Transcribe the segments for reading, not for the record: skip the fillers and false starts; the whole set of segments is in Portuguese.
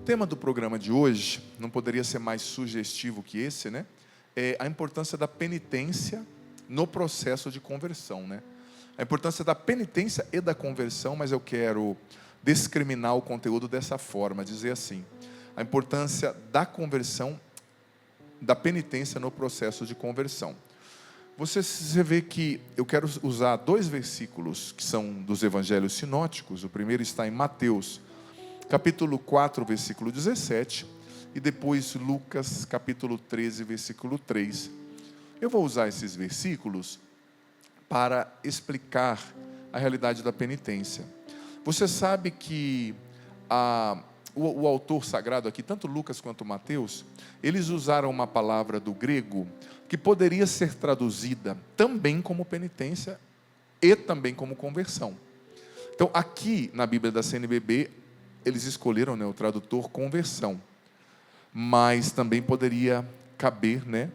O tema do programa de hoje não poderia ser mais sugestivo que esse, né? É a importância da penitência no processo de conversão, né? A importância da penitência e da conversão, mas eu quero discriminar o conteúdo dessa forma, dizer assim: a importância da conversão, da penitência no processo de conversão. Você vê que eu quero usar dois versículos que são dos evangelhos sinóticos. O primeiro está em Mateus, capítulo 4, versículo 17, e depois Lucas, capítulo 13, versículo 3. Eu vou usar esses versículos para explicar a realidade da penitência. Você sabe que o autor sagrado aqui, tanto Lucas quanto Mateus, eles usaram uma palavra do grego que poderia ser traduzida também como penitência e também como conversão. Então, aqui na Bíblia da CNBB, eles escolheram, né, o tradutor conversão, mas também poderia caber, né,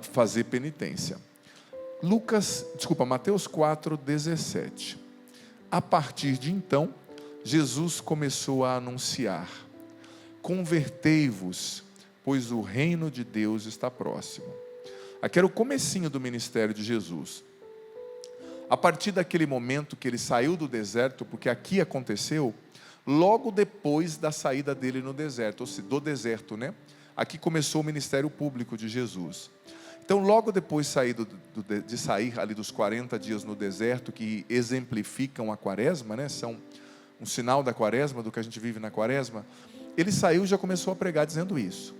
fazer penitência. Mateus 4, 17. A partir de então, Jesus começou a anunciar: convertei-vos, pois o reino de Deus está próximo. Aqui era o comecinho do ministério de Jesus. A partir daquele momento que ele saiu do deserto, porque aqui aconteceu logo depois da saída dele no deserto, ou seja, do deserto, né? Aqui começou o ministério público de Jesus. Então, logo depois de sair ali dos 40 dias no deserto, que exemplificam a quaresma, né? São um sinal da quaresma, do que a gente vive na quaresma, ele saiu e já começou a pregar dizendo isso: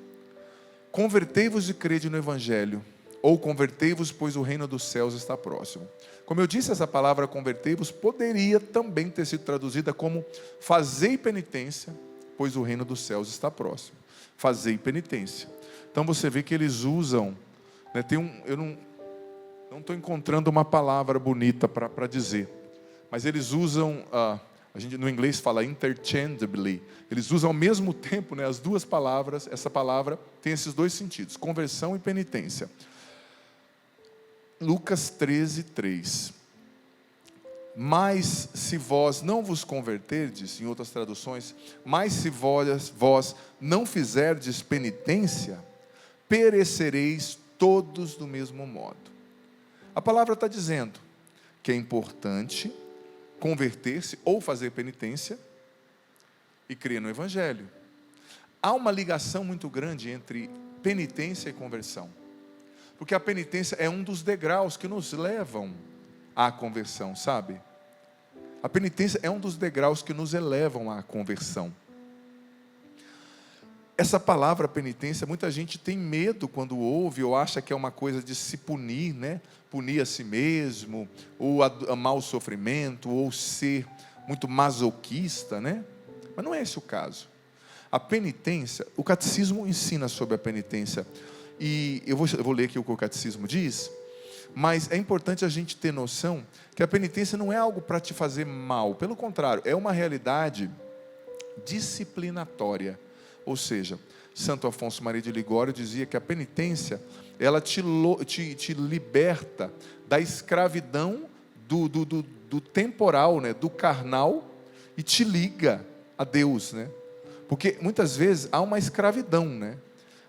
convertei-vos e crede no evangelho, ou convertei-vos, pois o reino dos céus está próximo. Como eu disse, essa palavra convertei-vos poderia também ter sido traduzida como fazei penitência, pois o reino dos céus está próximo. Fazei penitência. Então você vê que eles usam, né, eu não estou encontrando uma palavra bonita para dizer, mas eles usam, a gente no inglês fala interchangeably, eles usam ao mesmo tempo, né, as duas palavras. Essa palavra tem esses dois sentidos, conversão e penitência. Lucas 13, 3. Mas se vós não vos converterdes, em outras traduções, mas se vós não fizerdes penitência, perecereis todos do mesmo modo. A palavra está dizendo que é importante converter-se ou fazer penitência e crer no evangelho. Há uma ligação muito grande entre penitência e conversão, porque a penitência é um dos degraus que nos levam à conversão, sabe? A penitência é um dos degraus que nos elevam à conversão. Essa palavra penitência, muita gente tem medo quando ouve, ou acha que é uma coisa de se punir, né? Punir a si mesmo, ou amar o sofrimento, ou ser muito masoquista, né? Mas não é esse o caso. A penitência, o catecismo ensina sobre a penitência, e eu vou ler aqui o que o catecismo diz, mas é importante a gente ter noção que a penitência não é algo para te fazer mal, pelo contrário, é uma realidade disciplinatória. Ou seja, Santo Afonso Maria de Ligório dizia que a penitência, ela te liberta da escravidão do temporal, né, do carnal, e te liga a Deus, né? Porque muitas vezes há uma escravidão, né?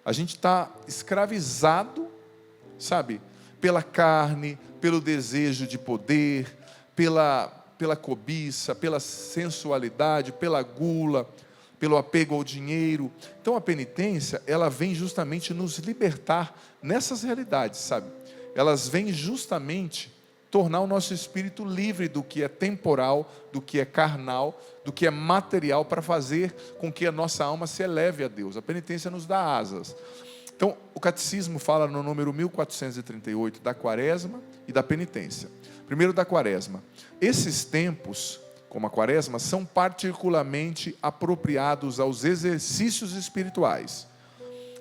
A gente está escravizado, sabe? Pela carne, pelo desejo de poder, pela cobiça, pela sensualidade, pela gula, pelo apego ao dinheiro. Então a penitência, ela vem justamente nos libertar nessas realidades, sabe? Elas vêm justamente tornar o nosso espírito livre do que é temporal, do que é carnal, do que é material, para fazer com que a nossa alma se eleve a Deus. A penitência nos dá asas. Então, o catecismo fala no número 1438 da quaresma e da penitência. Primeiro da quaresma. Esses tempos, como a quaresma, são particularmente apropriados aos exercícios espirituais,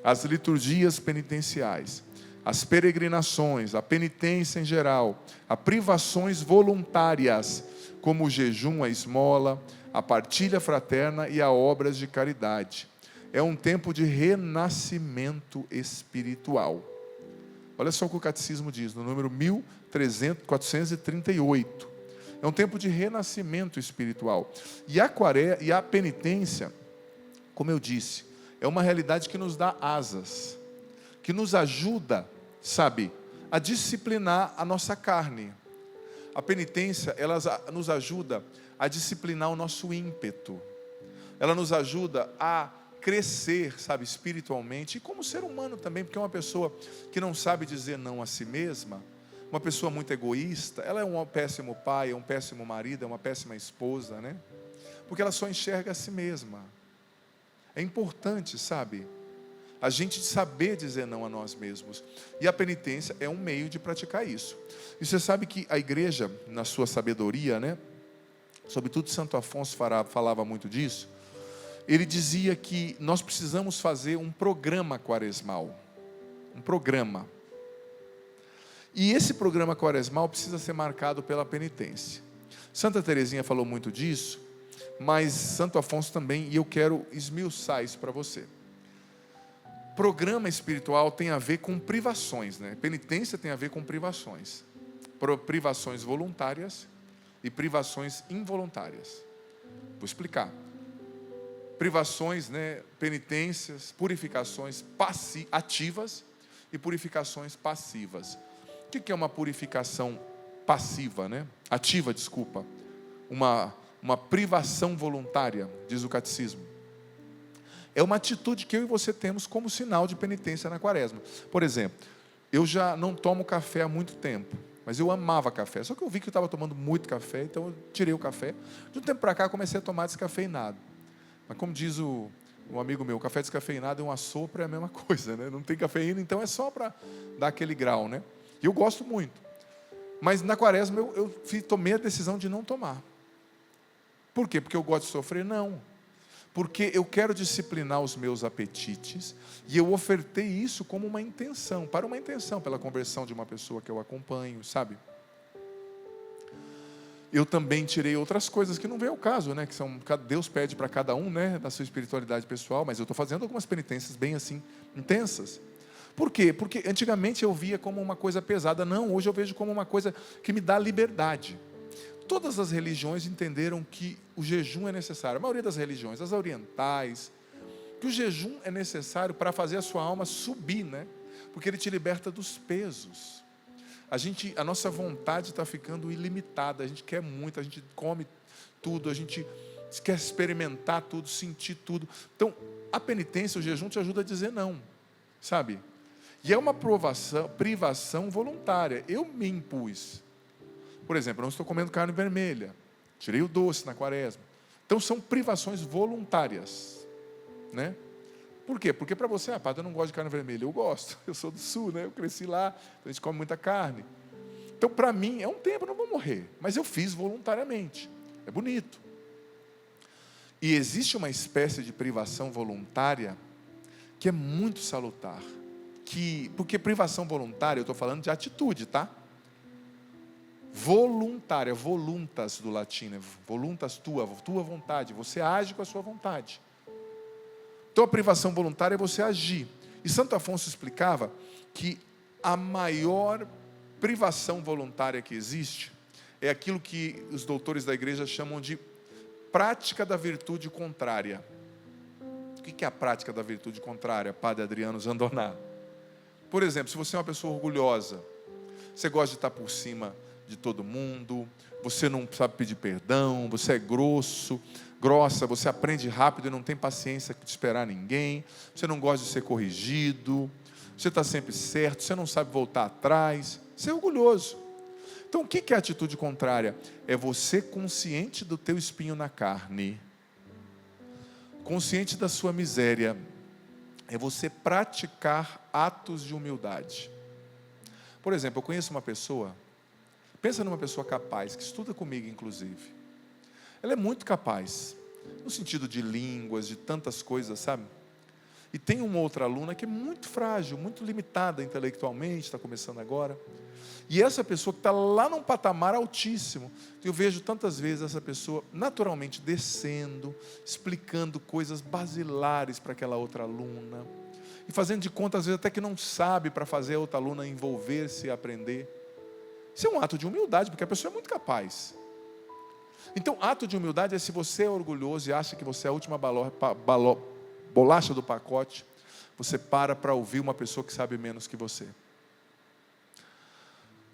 às liturgias penitenciais, às peregrinações, à penitência em geral, a privações voluntárias, como o jejum, a esmola, a partilha fraterna e a obras de caridade. É um tempo de renascimento espiritual. Olha só o que o catecismo diz, no número 1438. É um tempo de renascimento espiritual. E a penitência como eu disse, é uma realidade que nos dá asas, que nos ajuda, sabe, a disciplinar a nossa carne. A penitência, ela nos ajuda a disciplinar o nosso ímpeto. Ela nos ajuda a crescer, sabe, espiritualmente, e como ser humano também, porque uma pessoa que não sabe dizer não a si mesma, uma pessoa muito egoísta, ela é um péssimo pai, é um péssimo marido, é uma péssima esposa, né? Porque ela só enxerga a si mesma. É importante, sabe, a gente saber dizer não a nós mesmos. E a penitência é um meio de praticar isso. E você sabe que a igreja, na sua sabedoria, né, sobretudo Santo Afonso falava muito disso. Ele dizia que nós precisamos fazer um programa quaresmal. Um programa. E esse programa quaresmal precisa ser marcado pela penitência. Santa Teresinha falou muito disso, mas Santo Afonso também, e eu quero esmiuçar isso para você. Programa espiritual tem a ver com privações, né? Penitência tem a ver com privações. Privações voluntárias e privações involuntárias. Vou explicar. Privações, né? Penitências, purificações ativas e purificações passivas. O que é uma purificação passiva, né? Ativa, desculpa. Uma privação voluntária, diz o catecismo. É uma atitude que eu e você temos como sinal de penitência na quaresma. Por exemplo, eu já não tomo café há muito tempo, mas eu amava café. Só que eu vi que eu estava tomando muito café, então eu tirei o café. De um tempo para cá, eu comecei a tomar descafeinado. Mas como diz um amigo meu, o café descafeinado é um assopro, é a mesma coisa, né? Não tem cafeína, então é só para dar aquele grau, né? E eu gosto muito. Mas na quaresma eu tomei a decisão de não tomar. Por quê? Porque eu gosto de sofrer? Não. Porque eu quero disciplinar os meus apetites, e eu ofertei isso como uma intenção, pela conversão de uma pessoa que eu acompanho, sabe? Eu também tirei outras coisas que não vem ao caso, né? Que Deus pede para cada um, né? Da sua espiritualidade pessoal, mas eu estou fazendo algumas penitências bem assim, intensas. Por quê? Porque antigamente eu via como uma coisa pesada. Não, hoje eu vejo como uma coisa que me dá liberdade. Todas as religiões entenderam que o jejum é necessário. A maioria das religiões, as orientais, que o jejum é necessário para fazer a sua alma subir, né? Porque ele te liberta dos pesos. A nossa vontade está ficando ilimitada. A gente quer muito, a gente come tudo, a gente quer experimentar tudo, sentir tudo. Então, a penitência, o jejum te ajuda a dizer não, sabe? E é uma privação voluntária. Eu me impus. Por exemplo, eu não estou comendo carne vermelha. Tirei o doce na quaresma. Então são privações voluntárias, né? Por quê? Porque para você, padre, eu não gosto de carne vermelha. Eu gosto, eu sou do sul, né? Eu cresci lá, então a gente come muita carne. Então para mim é um tempo, eu não vou morrer. Mas eu fiz voluntariamente. É bonito. E existe uma espécie de privação voluntária que é muito salutar. Porque privação voluntária, eu estou falando de atitude, tá? Voluntária, voluntas do latim, né? Voluntas tua vontade, você age com a sua vontade. Então a privação voluntária é você agir. E Santo Afonso explicava que a maior privação voluntária que existe é aquilo que os doutores da igreja chamam de prática da virtude contrária. O que é a prática da virtude contrária, Padre Adriano Zandoná? Por exemplo, se você é uma pessoa orgulhosa, você gosta de estar por cima de todo mundo, você não sabe pedir perdão, você é grossa, você aprende rápido e não tem paciência de esperar ninguém, você não gosta de ser corrigido, você está sempre certo, você não sabe voltar atrás, você é orgulhoso. Então o que é a atitude contrária? É você consciente do teu espinho na carne, consciente da sua miséria, é você praticar atos de humildade. Por exemplo, eu conheço uma pessoa, pensa numa pessoa capaz, que estuda comigo inclusive. Ela é muito capaz, no sentido de línguas, de tantas coisas, sabe? E tem uma outra aluna que é muito frágil, muito limitada intelectualmente, está começando agora. E essa pessoa que está lá num patamar altíssimo, eu vejo tantas vezes essa pessoa naturalmente descendo, explicando coisas basilares para aquela outra aluna, e fazendo de conta às vezes até que não sabe para fazer a outra aluna envolver-se e aprender. Isso é um ato de humildade, porque a pessoa é muito capaz. Então, ato de humildade é se você é orgulhoso e acha que você é a última bolacha do pacote, você para ouvir uma pessoa que sabe menos que você.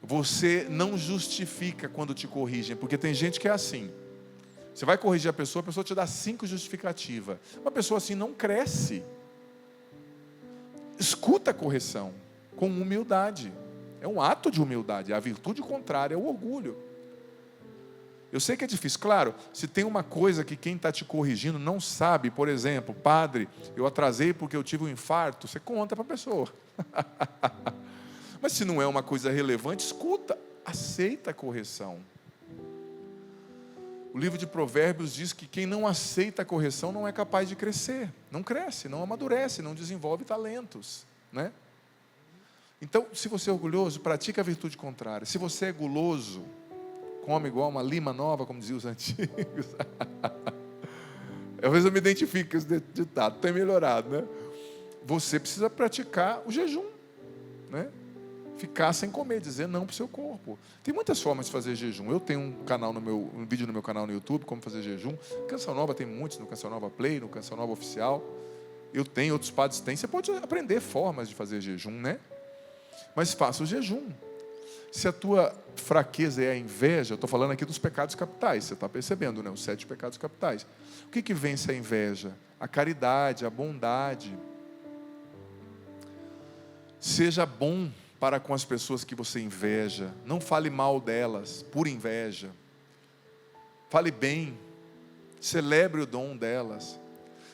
Você não justifica quando te corrigem, porque tem gente que é assim. Você vai corrigir a pessoa te dá 5 justificativas. Uma pessoa assim não cresce. Escuta a correção com humildade. É um ato de humildade. A virtude contrária é o orgulho. Eu sei que é difícil. Claro, se tem uma coisa que quem está te corrigindo não sabe, por exemplo, padre, eu atrasei porque eu tive um infarto, você conta para a pessoa. Mas se não é uma coisa relevante, escuta, aceita a correção. O livro de Provérbios diz que quem não aceita a correção não é capaz de crescer, não cresce, não amadurece, não desenvolve talentos, né? Então, se você é orgulhoso, pratica a virtude contrária. Se você é guloso, come igual uma lima nova, como diziam os antigos. Às vezes eu me identifico com esse ditado, tem melhorado, né? Você precisa praticar o jejum, né? Ficar sem comer, dizer não para o seu corpo. Tem muitas formas de fazer jejum. Eu tenho um vídeo no meu canal no YouTube, como fazer jejum. Canção Nova tem muitos, no Canção Nova Play, no Canção Nova Oficial. Eu tenho, outros padres têm. Você pode aprender formas de fazer jejum, né? Mas faça o jejum. Se a tua fraqueza é a inveja, eu estou falando aqui dos pecados capitais, você está percebendo, né? Os 7 pecados capitais. O que vence a inveja? A caridade, a bondade. Seja bom para com as pessoas que você inveja. Não fale mal delas, por inveja. Fale bem. Celebre o dom delas.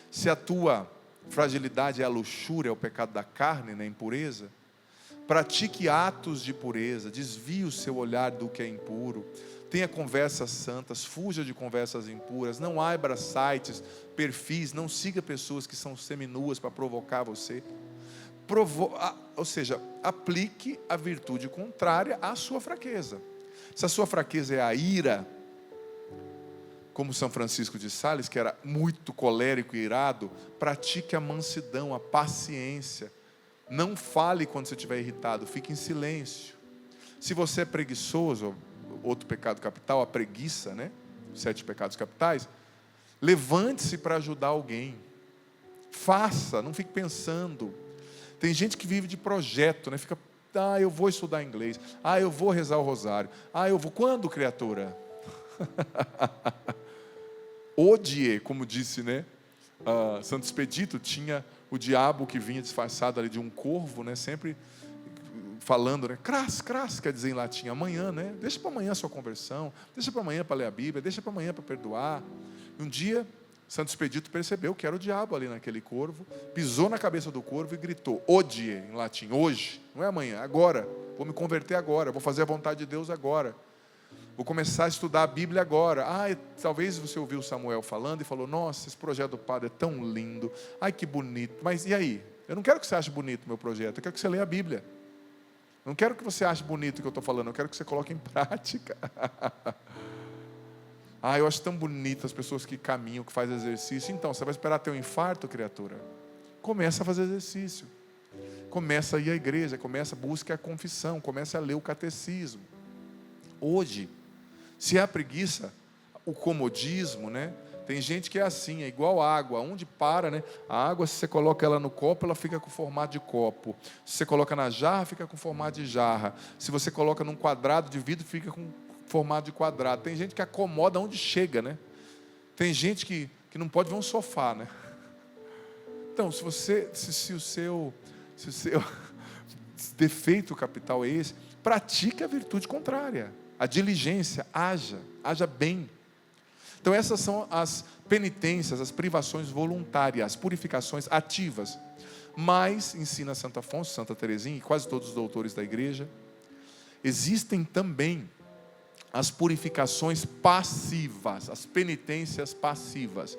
Se a tua fragilidade é a luxúria, é o pecado da carne, né, a impureza, pratique atos de pureza. Desvie o seu olhar do que é impuro. Tenha conversas santas. Fuja de conversas impuras. Não abra sites, perfis. Não siga pessoas que são seminuas para provocar você. Ou seja, aplique a virtude contrária à sua fraqueza. Se a sua fraqueza é a ira, como São Francisco de Sales, que era muito colérico e irado, pratique a mansidão, a paciência. Não fale quando você estiver irritado, fique em silêncio. Se você é preguiçoso, outro pecado capital, a preguiça, né? 7 pecados capitais, levante-se para ajudar alguém. Faça, não fique pensando. Tem gente que vive de projeto, né? Fica, eu vou estudar inglês, eu vou rezar o rosário, eu vou. Quando, criatura? Odie, como disse, né? Santo Expedito, tinha o diabo que vinha disfarçado ali de um corvo, né? Sempre falando, né? Cras, quer dizer em latim, amanhã, né? Deixa para amanhã a sua conversão, deixa para amanhã para ler a Bíblia, deixa para amanhã para perdoar. E um dia, Santo Expedito percebeu que era o diabo ali naquele corvo, pisou na cabeça do corvo e gritou, odie, em latim, hoje, não é amanhã, agora, vou me converter agora, vou fazer a vontade de Deus agora, vou começar a estudar a Bíblia agora. Talvez você ouviu Samuel falando e falou, nossa, esse projeto do padre é tão lindo, que bonito, mas e aí? Eu não quero que você ache bonito o meu projeto, eu quero que você leia a Bíblia. Não quero que você ache bonito o que eu estou falando, eu quero que você coloque em prática. Eu acho tão bonito as pessoas que caminham, que fazem exercício. Então, você vai esperar ter um infarto, criatura? Começa a fazer exercício. Começa a ir à igreja, busque a confissão, começa a ler o catecismo. Hoje, se é a preguiça, o comodismo, né? Tem gente que é assim, é igual água, onde para, né? A água, se você coloca ela no copo, ela fica com formato de copo. Se você coloca na jarra, fica com formato de jarra. Se você coloca num quadrado de vidro, fica com formato de quadrado. Tem gente que acomoda onde chega, né? Tem gente que não pode ver um sofá, né? Então, se o seu defeito capital é esse, pratique a virtude contrária. A diligência, haja bem. Então essas são as penitências, as privações voluntárias, as purificações ativas. Mas, ensina Santo Afonso, Santa Teresinha e quase todos os doutores da igreja, existem também as purificações passivas, as penitências passivas.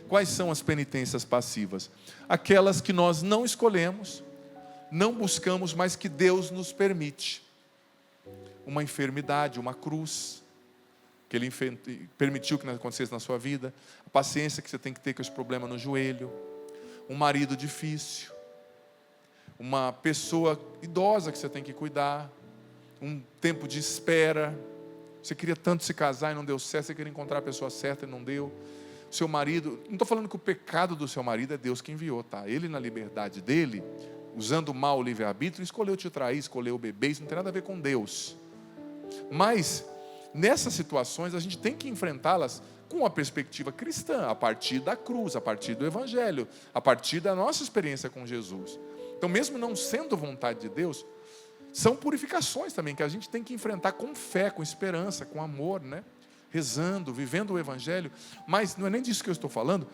Quais são as penitências passivas? Aquelas que nós não escolhemos, não buscamos, mas que Deus nos permite. Uma enfermidade, uma cruz, que Ele permitiu que acontecesse na sua vida, a paciência que você tem que ter com esse problema no joelho, um marido difícil, uma pessoa idosa que você tem que cuidar, um tempo de espera, você queria tanto se casar e não deu certo, você queria encontrar a pessoa certa e não deu, seu marido, não estou falando que o pecado do seu marido é Deus que enviou, tá? Ele na liberdade dele, usando mal o livre-arbítrio, escolheu te trair, escolheu beber, isso não tem nada a ver com Deus. Mas, nessas situações, a gente tem que enfrentá-las com uma perspectiva cristã, a partir da cruz, a partir do Evangelho, a partir da nossa experiência com Jesus. Então, mesmo não sendo vontade de Deus, são purificações também que a gente tem que enfrentar com fé, com esperança, com amor, né? Rezando, vivendo o Evangelho. Mas não é nem disso que eu estou falando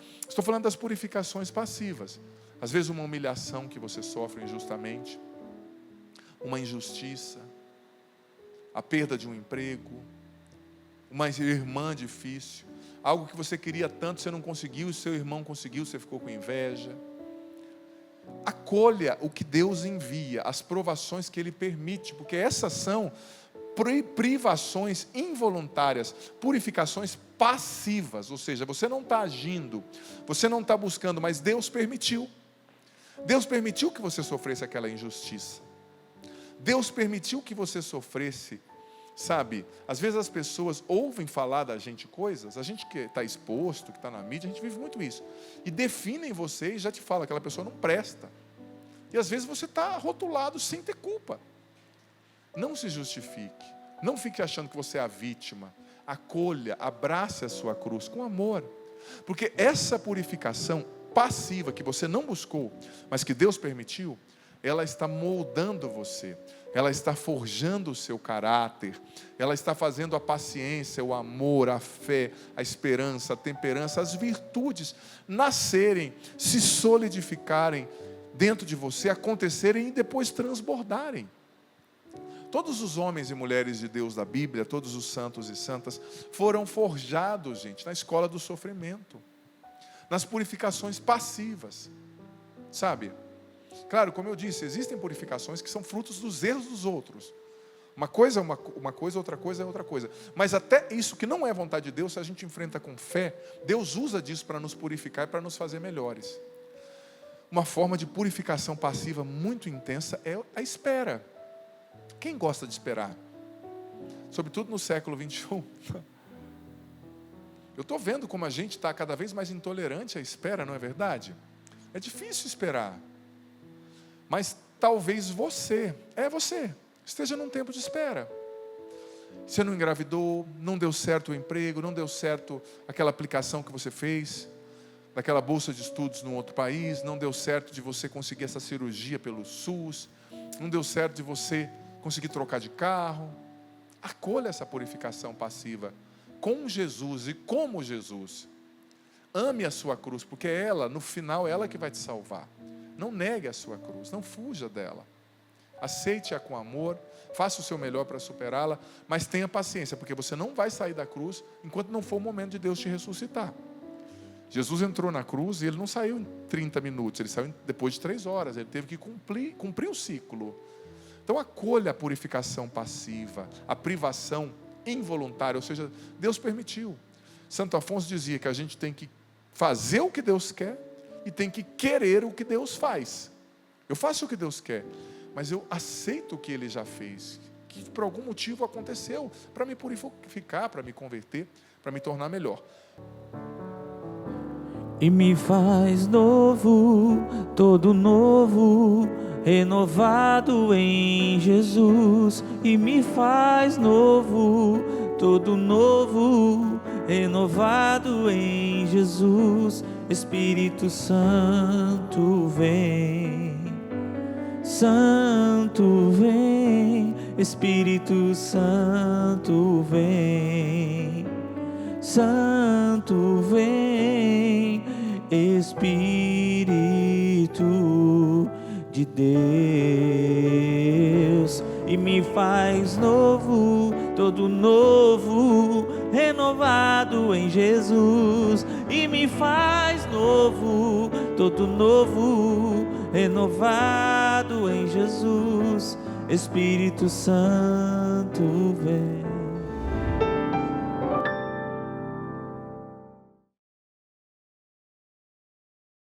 das purificações passivas. Às vezes uma humilhação que você sofre injustamente, uma injustiça, a perda de um emprego, uma irmã difícil, algo que você queria tanto, você não conseguiu, seu irmão conseguiu, você ficou com inveja. Acolha o que Deus envia, as provações que Ele permite, porque essas são privações involuntárias, purificações passivas, ou seja, você não está agindo, você não está buscando, mas Deus permitiu. Deus permitiu que você sofresse aquela injustiça. Deus permitiu que você sofresse, sabe? Às vezes as pessoas ouvem falar da gente coisas, a gente que está exposto, que está na mídia, a gente vive muito isso, e definem você e já te falam, aquela pessoa não presta. E às vezes você está rotulado sem ter culpa. Não se justifique, não fique achando que você é a vítima. Acolha, abrace a sua cruz com amor, porque essa purificação passiva que você não buscou, mas que Deus permitiu, ela está moldando você, ela está forjando o seu caráter, ela está fazendo a paciência, o amor, a fé, a esperança, a temperança, as virtudes nascerem, se solidificarem dentro de você, acontecerem e depois transbordarem. Todos os homens e mulheres de Deus da Bíblia, todos os santos e santas, foram forjados, gente, na escola do sofrimento, nas purificações passivas, sabe? Claro, como eu disse, existem purificações que são frutos dos erros dos outros. Uma coisa é uma coisa, outra coisa é outra coisa. Mas até isso que não é vontade de Deus, se a gente enfrenta com fé, Deus usa disso para nos purificar e para nos fazer melhores. Uma forma de purificação passiva muito intensa é a espera. Quem gosta de esperar? Sobretudo no século 21. Eu estou vendo como a gente está cada vez mais intolerante à espera, não é verdade? É difícil esperar. Mas talvez você esteja num tempo de espera. Você não engravidou, não deu certo o emprego, não deu certo aquela aplicação que você fez, daquela bolsa de estudos num outro país, não deu certo de você conseguir essa cirurgia pelo SUS, não deu certo de você conseguir trocar de carro. Acolha essa purificação passiva com Jesus e como Jesus. Ame a sua cruz, porque ela, no final, é ela que vai te salvar. Não negue a sua cruz, não fuja dela. Aceite-a com amor, faça o seu melhor para superá-la, mas tenha paciência, porque você não vai sair da cruz enquanto não for o momento de Deus te ressuscitar. Jesus entrou na cruz e ele não saiu em 30 minutos, ele saiu depois de 3 horas, ele teve que cumprir o ciclo. Então acolha a purificação passiva, a privação involuntária, ou seja, Deus permitiu. Santo Afonso dizia que a gente tem que fazer o que Deus quer e tem que querer o que Deus faz. Eu faço o que Deus quer, mas eu aceito o que Ele já fez, que por algum motivo aconteceu, para me purificar, para me converter, para me tornar melhor. E me faz novo, todo novo, renovado em Jesus. E me faz novo, todo novo, renovado em Jesus. Espírito Santo vem, Santo vem, Espírito Santo vem, Santo vem, Espírito de Deus. E me faz novo, todo novo, renovado em Jesus. E me faz novo, todo novo, renovado em Jesus. Espírito Santo vem.